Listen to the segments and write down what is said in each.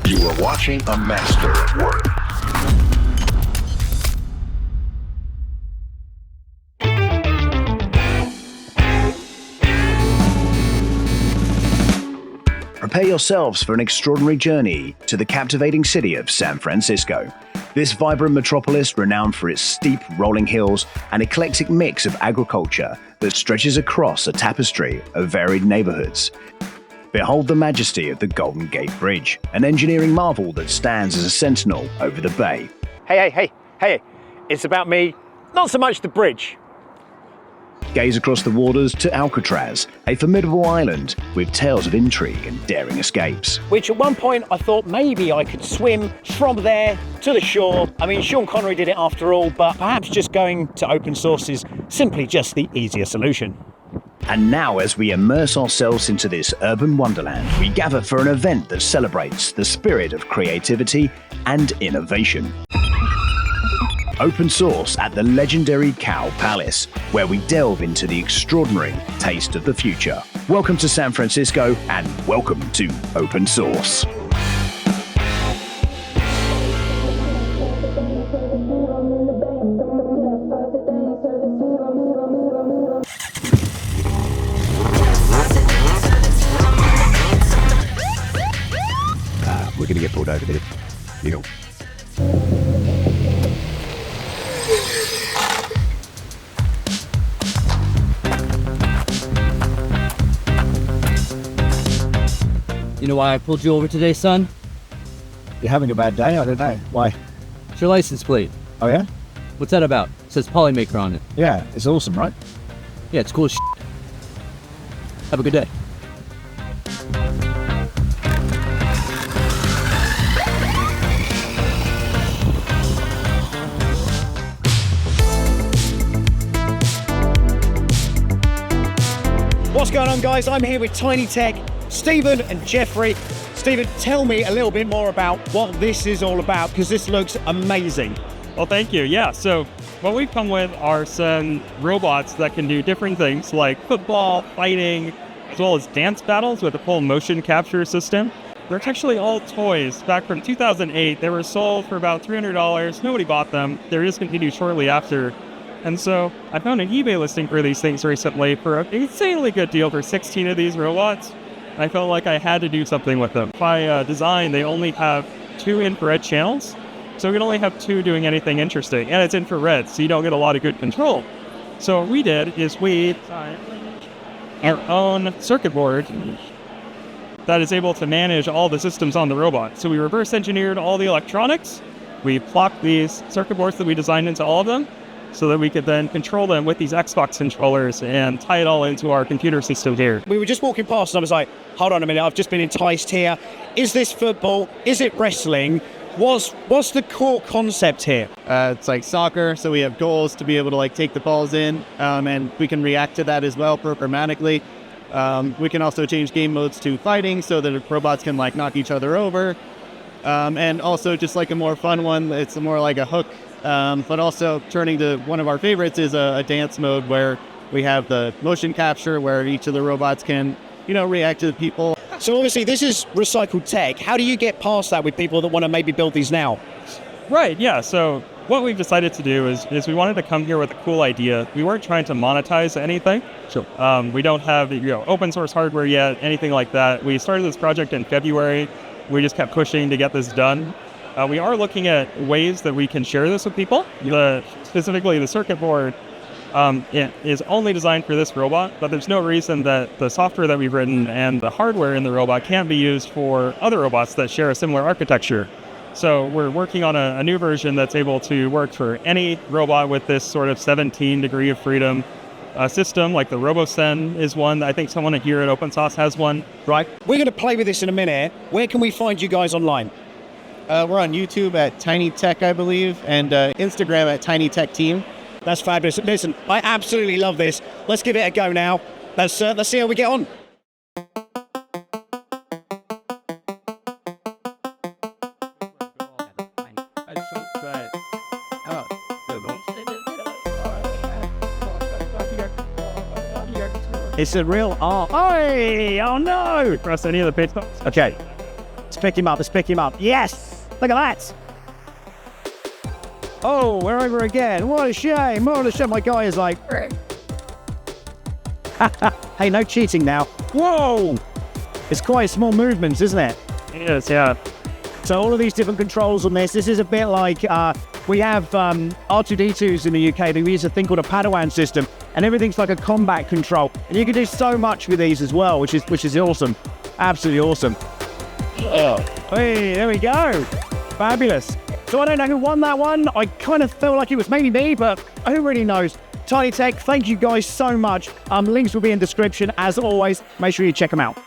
You are watching a master at work. Prepare yourselves for an extraordinary journey to the captivating city of San Francisco. This vibrant metropolis, renowned for its steep rolling hills and eclectic mix of agriculture that stretches across a tapestry of varied neighborhoods. Behold the majesty of the Golden Gate Bridge, an engineering marvel that stands as a sentinel over the bay. Hey, it's about me, not so much the bridge. Gaze across the waters to Alcatraz, a formidable island with tales of intrigue and daring escapes. Which at one point I thought maybe I could swim from there to the shore. I mean, Sean Connery did it after all, but perhaps just going to open source is simply just the easier solution. And now, as we immerse ourselves into this urban wonderland, we gather for an event that celebrates the spirit of creativity and innovation. Open Source at the legendary Cow Palace, where we delve into the extraordinary taste of the future. Welcome to San Francisco, and welcome to Open Source. We're going to get pulled over there. You know. You know why I pulled you over today, son? You're having a bad day? I don't know. Why? It's your license plate. Oh, yeah? What's that about? It says Polymaker on it. Yeah, it's awesome, right? Yeah, it's cool as shit. Have a good day. What's going on, guys? I'm here with Tiny Tech, Stephen and Jeffrey. Stephen, tell me a little bit more about what this is all about, because this looks amazing. Well, thank you. Yeah, so what we've come with are some robots that can do different things like football, fighting, as well as dance battles with a full motion capture system. They're actually all toys. Back from 2008, they were sold for about $300. Nobody bought them. They were discontinued shortly after. And so I found an eBay listing for these things recently for an insanely good deal for 16 of these robots. And I felt like I had to do something with them. By design, they only have 2 infrared channels, so we can only have 2 doing anything interesting. And it's infrared, so you don't get a lot of good control. So what we did is we designed our own circuit board that is able to manage all the systems on the robot. So we reverse engineered all the electronics. We plopped these circuit boards that we designed into all of them, so that we could then control them with these Xbox controllers and tie it all into our computer system here. We were just walking past and I was like, hold on a minute, I've just been enticed here. Is this football? Is it wrestling? What's the core concept here? It's like soccer, so we have goals to be able to like take the balls in, and we can react to that as well programmatically. We can also change game modes to fighting so that robots can like knock each other over. And also just like a more fun one, it's more like a hook. But also turning to one of our favorites is a dance mode where we have the motion capture where each of the robots can, react to the people. So obviously this is recycled tech. How do you get past that with people that want to maybe build these now? Right, yeah. So what we've decided to do is we wanted to come here with a cool idea. We weren't trying to monetize anything. Sure. We don't have open source hardware yet, anything like that. We started this project in February. We just kept pushing to get this done. We are looking at ways that we can share this with people. Specifically, the circuit board it is only designed for this robot, but there's no reason that the software that we've written and the hardware in the robot can't be used for other robots that share a similar architecture. So we're working on a new version that's able to work for any robot with this sort of 17 degree of freedom system, like the RoboSen is one. I think someone here at OpenSauce has one. Right. We're going to play with this in a minute. Where can we find you guys online? We're on YouTube at Tiny Tech, I believe, and Instagram at Tiny Tech Team. That's fabulous. Listen, I absolutely love this. Let's give it a go now. Let's see how we get on. It's a real art. Oh no! Press any of the pit stops. Okay. Let's pick him up. Let's pick him up. Yes! Look at that! Oh, we're over again. What a shame. What a shame. My guy is like... Hey, no cheating now. Whoa! It's quite small movements, isn't it? Yes, yeah. So all of these different controls on this is a bit like we have R2-D2s in the UK. They use a thing called a Padawan system, and everything's like a combat control. And you can do so much with these as well, which is awesome. Absolutely awesome. Oh. Hey, there we go. Fabulous. So I don't know who won that one. I kind of feel like it was maybe me, but who really knows? Tiny Tech, thank you guys so much. Links will be in the description. As always, make sure you check them out.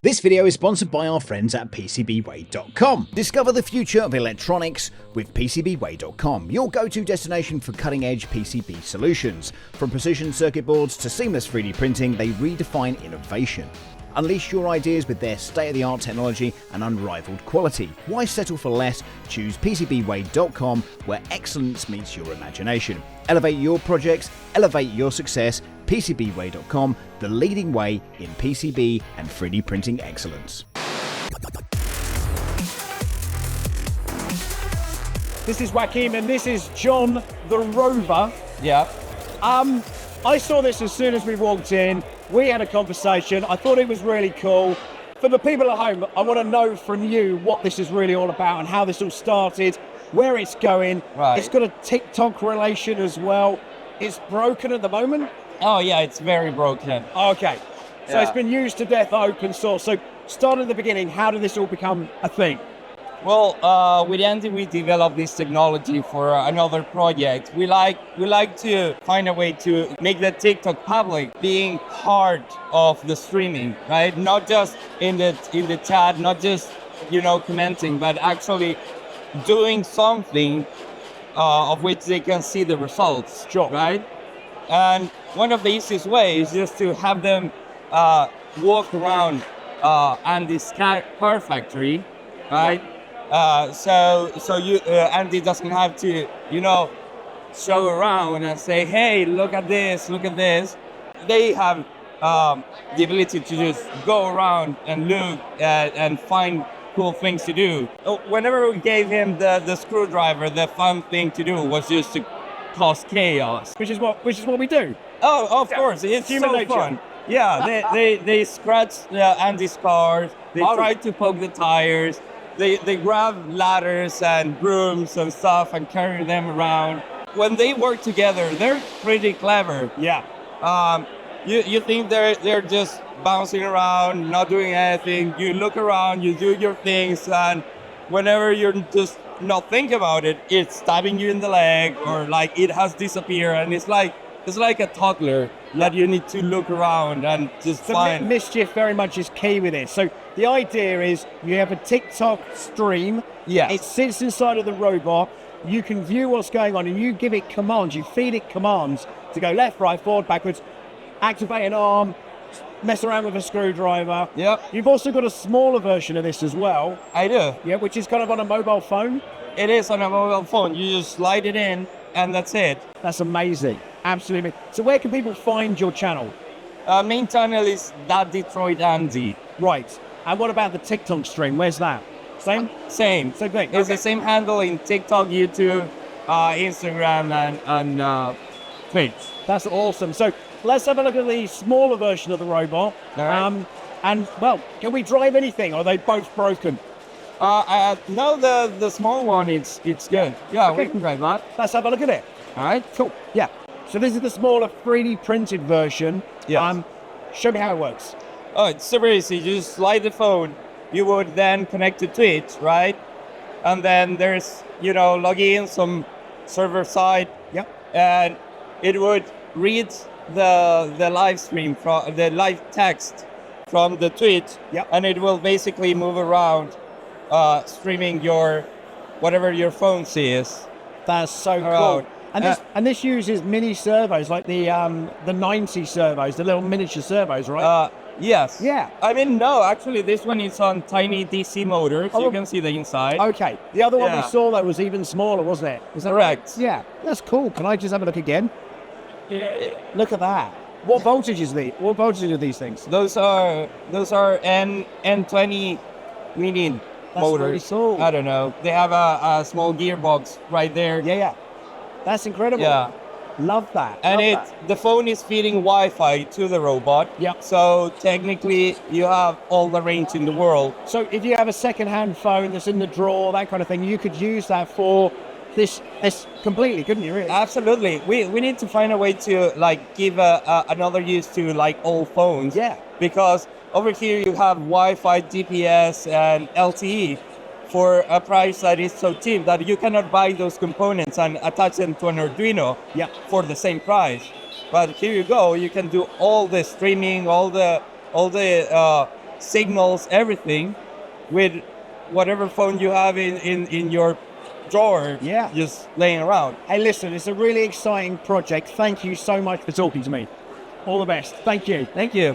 This video is sponsored by our friends at Pcbway.com. Discover the future of electronics with Pcbway.com, your go-to destination for cutting-edge PCB solutions. From precision circuit boards to seamless 3D printing, they redefine innovation. Unleash your ideas with their state-of-the-art technology and unrivaled quality. Why settle for less? Choose Pcbway.com, where excellence meets your imagination. Elevate your projects, elevate your success. Pcbway.com, the leading way in PCB and 3D printing excellence. This is Joaquin and this is John the Rover. Yeah. I saw this as soon as we walked in. We had a conversation. I thought it was really cool. For the people at home, I want to know from you what this is really all about and how this all started, where it's going. Right. It's got a TikTok relation as well. It's broken at the moment. Oh yeah, it's very broken. Okay. So Yeah. it's been used to death open source. So start at the beginning. How did this all become a thing? Well, with Andy, we developed this technology for another project. We like to find a way to make the TikTok public, being part of the streaming, right? Not just in the chat, not just commenting, but actually doing something of which they can see the results, Sure. right? And one of the easiest ways is just to have them walk around Andy's car factory, right? So you Andy doesn't have to, show around and say, hey, look at this, look at this. They have the ability to just go around and look and find cool things to do. Whenever we gave him the screwdriver, the fun thing to do was just to cause chaos. Which is what we do. Oh, of course, it's Human so nature. fun. Yeah, they scratched Andy's cars. They tried to poke the tires. They grab ladders and brooms and stuff and carry them around. When they work together, they're pretty clever. Yeah. You think they're just bouncing around, not doing anything. You look around, you do your things, and whenever you're just not thinking about it, it's stabbing you in the leg or like it has disappeared, and it's like a toddler that you need to look around and just So find. mischief very much is key with it. So the idea is you have a TikTok stream. Yes. It sits inside of the robot. You can view what's going on and you give it commands. You feed it commands to go left, right, forward, backwards, activate an arm, mess around with a screwdriver. Yep. You've also got a smaller version of this as well. I do. Yeah, which is kind of on a mobile phone. It is on a mobile phone. You just slide it in, and that's it. That's amazing. Absolutely. So where can people find your channel? Main channel is That Detroit Andy. Right. And what about the TikTok stream? Where's that? Same? Same. Same thing. It's Okay. the same handle in TikTok, YouTube, Instagram, and Twitch. That's awesome. So let's have a look at the smaller version of the robot. All right. And well, can we drive anything? Or are they both broken? No, the small one, it's good. Yeah, Okay. we can drive that. Let's have a look at it. All right. Cool. Yeah. So this is the smaller 3D printed version. Yes. Show me how it works. Oh, it's super easy. You just slide the phone. You would then connect to Twitch, right? And then there's, log in some server side, Yep. and it would read the live stream from the live text from the Twitch, Yep. and it will basically move around, streaming whatever your phone sees. That's so cool. Around. And this uses mini servos like the 90 servos, the little miniature servos, right? Yes. Yeah. I mean, no, actually, this one is on tiny DC motors. Oh, You can see the inside. Okay. The other one we Yeah. saw that was even smaller, wasn't it? Is that Correct. right? Yeah. That's cool. Can I just have a look again? Look at that. What voltage is the? What voltage are these things? Those are N20 mini motors. really cool. I don't know. They have a small gearbox right there. Yeah. That's incredible. Yeah. Love that. And Love that. the phone is feeding Wi-Fi to the robot. Yeah. So technically, you have all the range in the world. So if you have a second-hand phone that's in the drawer, that kind of thing, you could use that for this completely, couldn't you? Really? Absolutely. We need to find a way to like give another use to like old phones. Yeah. Because over here you have Wi-Fi, GPS, and LTE for a price that is so cheap that you cannot buy those components and attach them to an Arduino for the same price. But here you go. You can do all the streaming, all the signals, everything with whatever phone you have in your drawer, just laying around. Hey, listen, it's a really exciting project. Thank you so much for talking to me. All the best. Thank you. Thank you.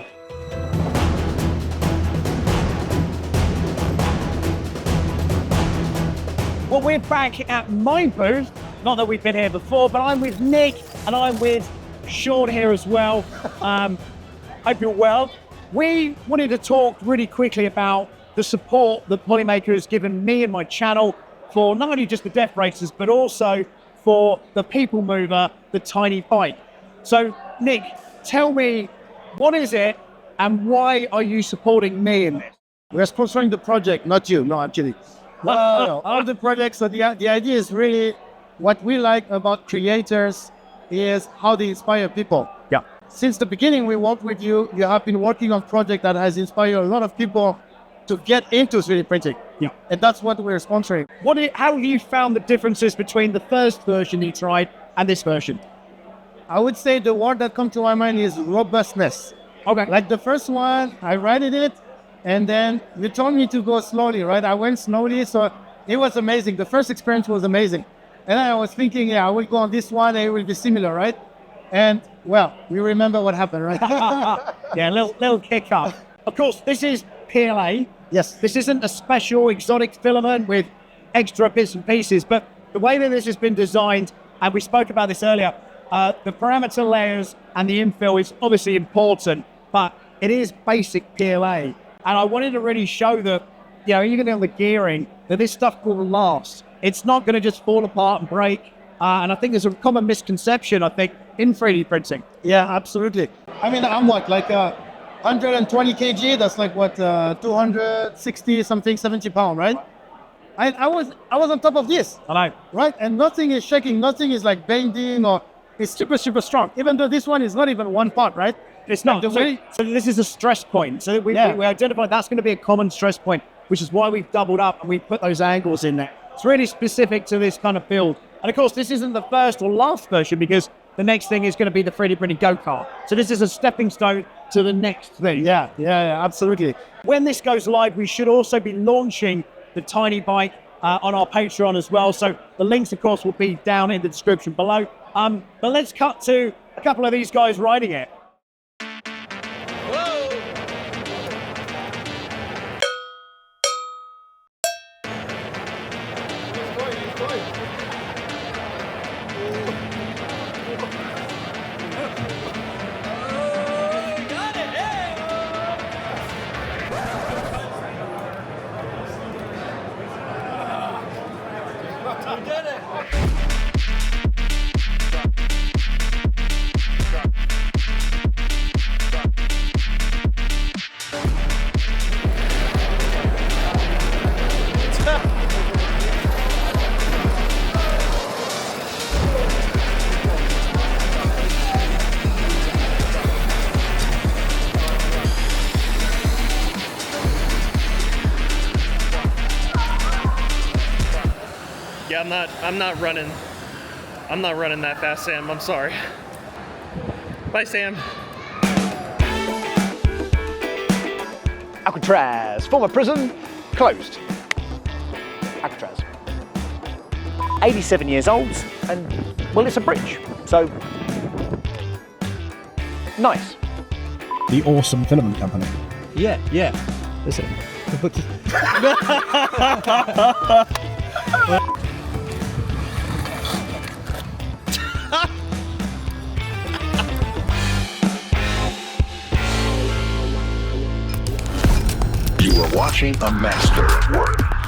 Well, we're back at my booth. Not that we've been here before, but I'm with Nick and I'm with Sean here as well. Hope you're well. We wanted to talk really quickly about the support that Polymaker has given me and my channel for not only just the death racers, but also for the people mover, the tiny bike. So, Nick, tell me, what is it and why are you supporting me in this? We're sponsoring the project, not you. No, actually. All the projects. So the idea is really what we like about creators is how they inspire people. Yeah. Since the beginning, we worked with you. You have been working on a project that has inspired a lot of people to get into 3D printing. Yeah. And that's what we're sponsoring. How have you found the differences between the first version you tried and this version? I would say the word that comes to my mind is robustness. Okay. Like the first one, I rated it, and then you told me to go slowly, right? I went slowly, so it was amazing. The first experience was amazing. And I was thinking, I will go on this one, and it will be similar, right? And, well, we remember what happened, right? Yeah, a little kick up. Of course, this is PLA. Yes. This isn't a special exotic filament with extra bits and pieces, but the way that this has been designed, and we spoke about this earlier, the parameter layers and the infill is obviously important, but it is basic PLA. And I wanted to really show that, even on the gearing, that this stuff will last. It's not going to just fall apart and break. And I think there's a common misconception, in 3D printing. Yeah, absolutely. I mean, I'm what, like 120 kg? That's like what, 260 something, 70 pounds, right? I was on top of this. I know. Right? And nothing is shaking, nothing is like bending, or it's super, super strong. Even though this one is not even one part, right? It's not. Like So this is a stress point. So we identified that's going to be a common stress point, which is why we've doubled up and we put those angles in there. It's really specific to this kind of build. And of course, this isn't the first or last version because the next thing is going to be the 3D printed go-kart. So this is a stepping stone to the next thing. Yeah, absolutely. When this goes live, we should also be launching the tiny bike on our Patreon as well. So the links, of course, will be down in the description below. But let's cut to a couple of these guys riding it. Yeah, I'm not running that fast, Sam. I'm sorry. Bye, Sam. Alcatraz, former prison, closed. Alcatraz. 87 years old, and, well, it's a bridge, so nice. The awesome filament company. Yeah. Listen. You're watching a master at work.